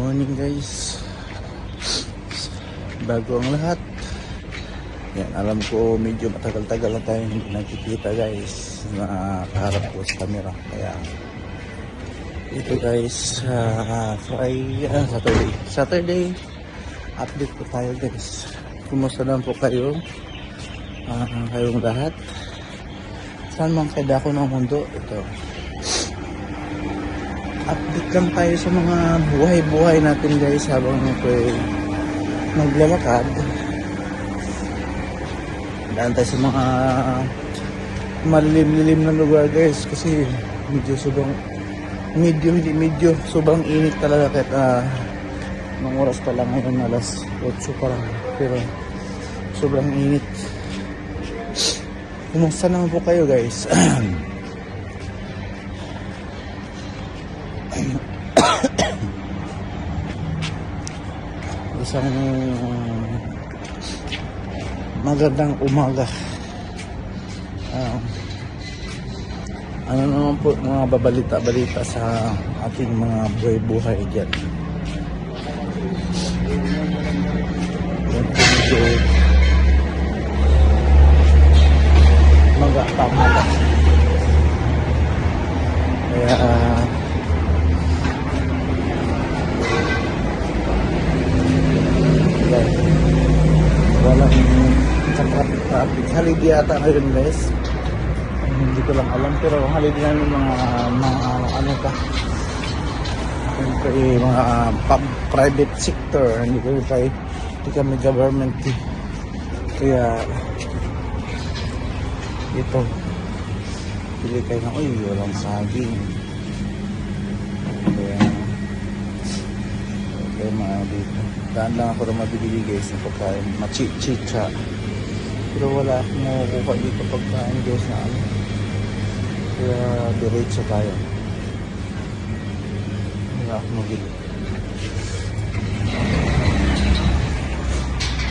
Morning guys. Bago ang lahat. Yan, alam ko medyo matagal-tagal na tayo hindi nakikita guys. Nakaharap ko sa camera. Kaya ito guys, Saturday update po tayo guys. Kumusta naman po kayo? Kayong lahat. Saan mang kadako ng mundo? Ito. Update lang tayo sa mga buhay-buhay natin guys habang naglalakad. Daan tayo sa mga malilim-lilim na lugar guys kasi medyo sobrang init talaga kahit ng oras pa lang ngayon, alas 8 pa lang, pero sobrang init. Kumusta naman po kayo guys? Isang magandang umaga. Ano naman po mga babalita-balita sa ating mga buhay-buhay dyan. Yan po medyo magkakamaga. Kaya walang traffic. Haligi yata ngayon guys. Hindi ko lang alam pero haligi lang yung mga ano ka. Mga private sector. Hindi kami government. Kaya ito pili kayo na walang saging. Kaya mga dito daan lang ako na mabibili guys ng pagkain, machicha, pero wala akong makukuha dito pagkain guys na ano, kaya diretso tayo, wala akong mabili.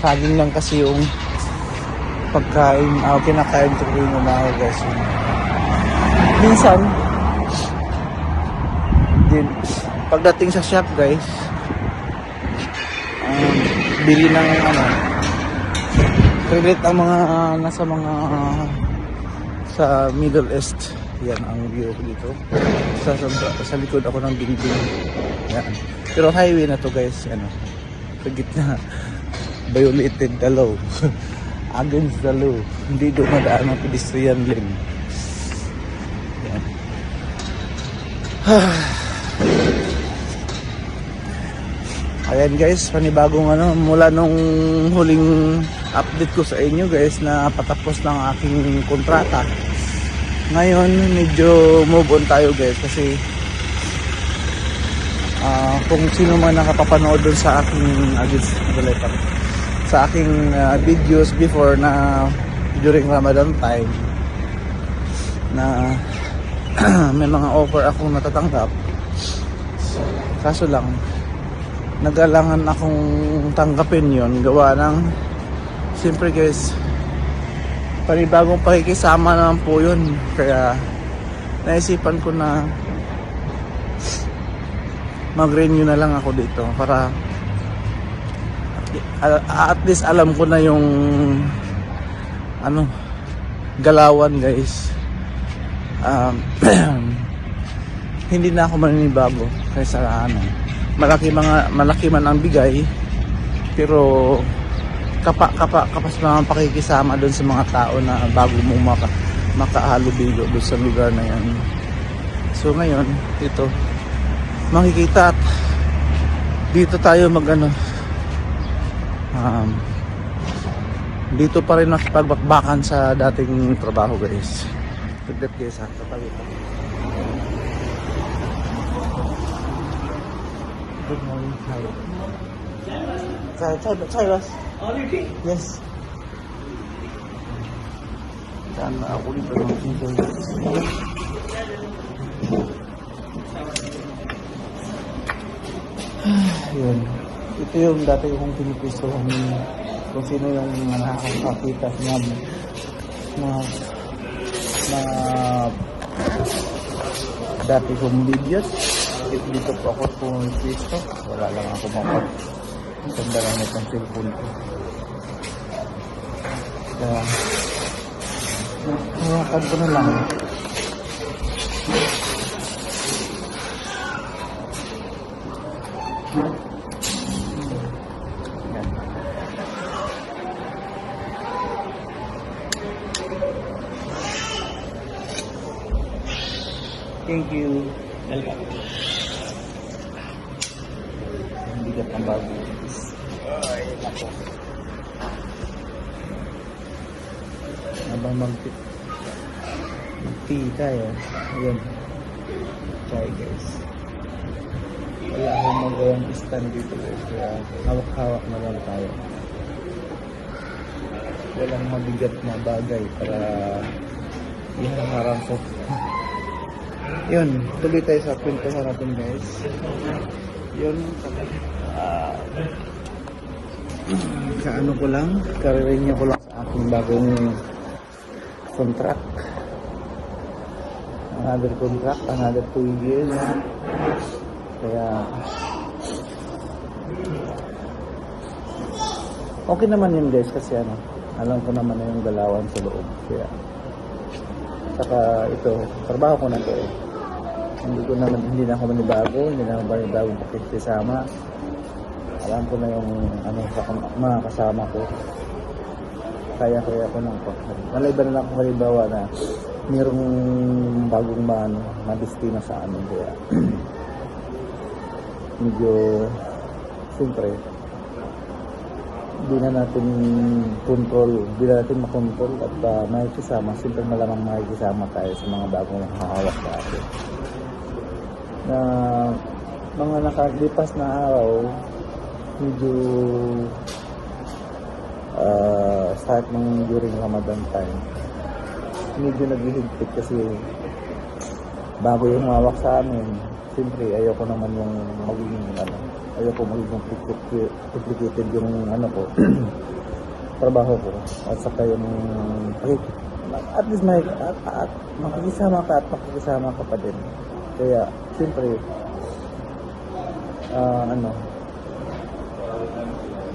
Saging lang kasi yung pagkain, kinakain ko rin umaga guys. Minsan din pagdating sa shop guys, bili ng relate ang mga nasa mga sa Middle East. Yan ang view dito sa likod ako ng dingding. Yan. Pero highway na to guys, sa gitna, violated the law. Against the law, hindi dumadaan ang pedestrian lane. Yan. Ayan guys, panibagong mula nung huling update ko sa inyo guys na patapos ng aking kontrata. Ngayon medyo move on tayo guys kasi kung sino man nakapapanood dun sa aking videos before na during Ramadan time na may mga offer akong natatanggap, kaso lang nagalangan akong tanggapin yon gawa ng siyempre guys panibagong pakikisama naman po yun, kaya naisipan ko na mag-renew na lang ako dito para at least alam ko na yung galawan guys. Hindi na ako maninibago kaysa malaki man ang bigay, pero kapas naman pakikisama doon sa mga tao na bago mong makahalubilo doon sa lugar na yan. So ngayon ito makikita at dito tayo dito pa rin nakipagbakbakan sa dating trabaho guys. Tugdet guys ha, katabi. Good morning. Hi. Chai, Ross. Yes. Dan ako dito ng dito. Yun. Ito yung dati kong pinipisohan kung sino yung nakakakita na dati kong videos. dito po ako pumipisto. Wala lang ako mapag. Ganda lang itong cellphone ko. Kaya, hawakan ko na lang. Yan. Thank you. Welcome. Ang bigat ng bago. Ay, ako. Habang mag-tea tayo. Ayan. Try guys. Wala akong magawang stand dito guys. Kaya hawak-hawak na lang tayo. Walang mabigat na bagay para iharang-harang ko. Yun, tuloy tayo sa kwentuhan natin guys. Yun, kaano ko lang, karirin ko lang sa aking bagong contract. Another contract, another 2 years. Kaya, okay naman yun guys kasi ano, alam ko naman na yung galawan sa loob. Kaya, saka ito, trabaho ko na to eh. Hindi na ako manibago, hindi na ako manibagong pakikisama. Alam ko na yung ano, mga kasama ko. Kaya ko nang malay ba na lang kung halimbawa na mayroong bagong madestino sa amin. Kaya medyo siyempre di na natin makontrol at makikisama. Siyempre malamang makikisama tayo sa mga bagong hahawak sa atin. Na mga nakalipas na araw, medyo start ng during Ramadan time, medyo naghihigpit kasi bago yung hawak sa amin. Siyempre ayoko naman yung magiging complicated yung ko trabaho ko at saka yung at least makikisama ka pa din. Kaya siyempre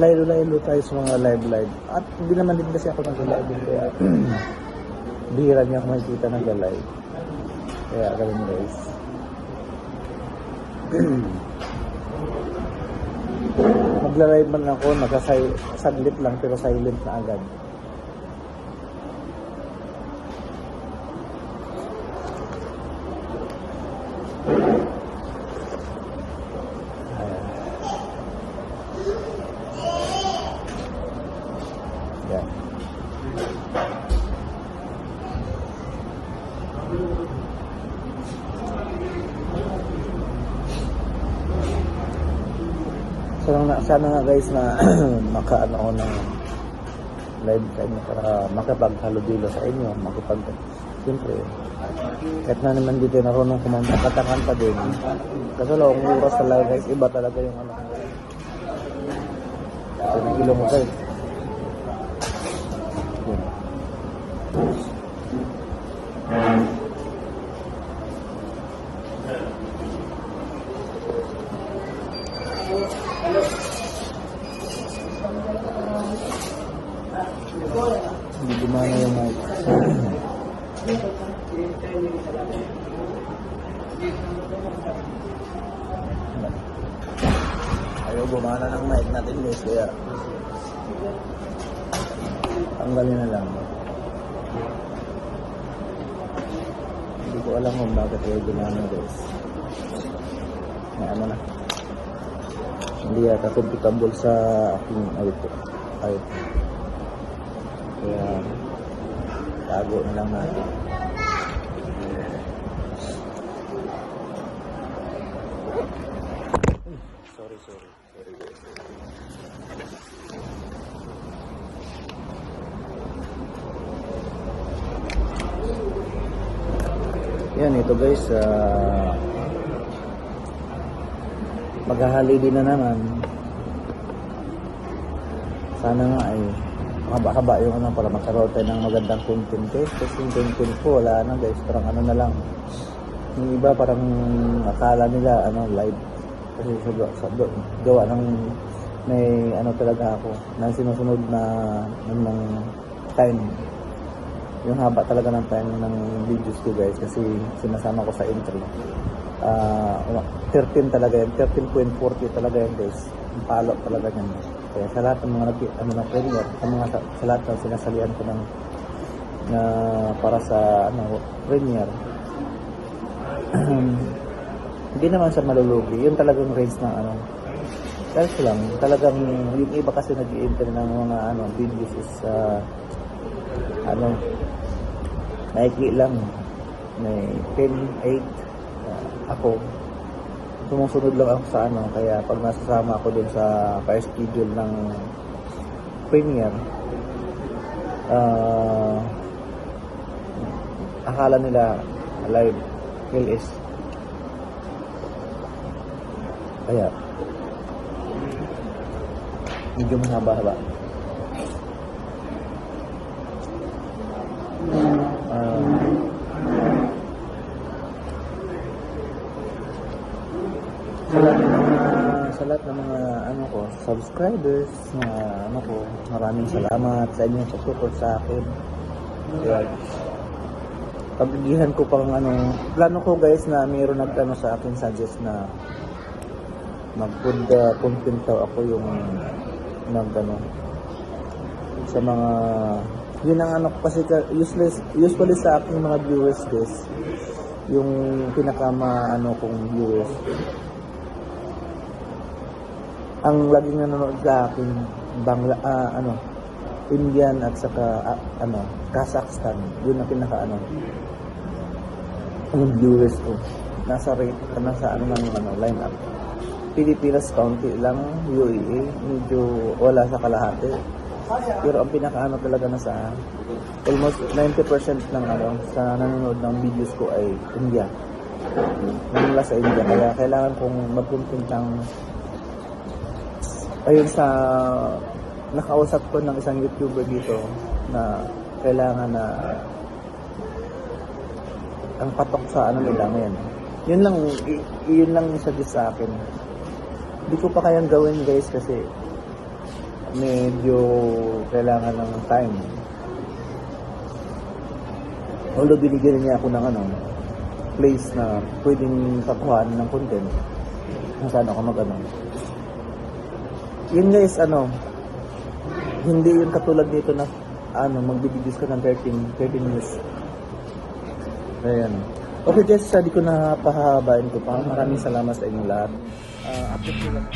laylo tayo sa mga live at hindi naman din kasi ako nag-live kaya bihira niya ako makikita nag-live kaya ganun guys. Magla-live man ako, saglit lang pero silent na agad. Yan. Sana nga guys na makaano ako ng live time para makapaghalubilo sa inyo, siyempre kahit na naman dito narunong kumantakan pa din kasi long oras talaga guys, iba talaga yung kasi ng ilong mo guys. Hindi gumana yung mic. Ayaw gumana ng mic natin guys, kaya tanggalin na lang. Hindi ko alam kung bakit ayaw gumana guys. Ano na, hindi yata comfortable sa aking ayun. Kaya tago na lang natin. Sorry guys. Yan ito guys, maghahaliday na naman. Sana nga ay haba-haba yung para magkaroon tayo ng magandang content guys. Kasi yung content ko wala na guys, parang na lang Yung iba parang akala nila ano live kasi gawa ng may ano talaga ako na sinusunod na ng time, yung haba talaga ng time ng videos ko guys, kasi sinasama ko sa intro. 13 talaga yan, 13.40 talaga yan guys, ang palo talaga yan. Kaya sa lahat ng mga ng premiere, sa lahat ng sinasalian ko ng na para sa premiere, hindi naman siya malulugi. Yun talagang range ng kasi lang talagang yung iba kasi nag-i-enter ng mga videos is maikli lang, may 10, 8. Ako sumusunod lang ako sa kaya pag nasasama ako dun sa pa-schedule ng premiere, akala nila live LS. Kaya medyo mahaba-haba. Sa lahat ng mga ko, subscribers na ko, maraming salamat sa inyong support sa akin. Kaya pagigihan ko pang plano ko guys na mayroon sa akin suggest na mag-food content daw ako yung sa mga yun ang kasi usually sa aking mga viewers guys, yung pinakama kong viewers ang laging nanonood sa akin Indian at saka Kazakhstan. Yun ang pinaka yung viewers ko nasa line up. Pilipinas kaunti lang, UAE medyo wala sa kalahati, pero ang pinaka talaga nasa almost 90% ng sa nanonood ng videos ko ay India, mula sa India. Kaya kailangan kong mag-content ng ayun sa nakausap ko ng isang YouTuber dito na kailangan na ang patok sa nila ngayon. Yun lang yung suggest sa akin. Hindi ko pa kayang gawin guys kasi medyo kailangan ng time. Although binigyan niya ako ng place na pwedeng tapuhan ng content kung saan ako yun guys, hindi yun katulad dito na magbibidyo's ko ng 13 minutes. Ayan. Okay guys, hindi ko na pahabain ko pa. Maraming salamat sa inyong lahat. Update ko lang.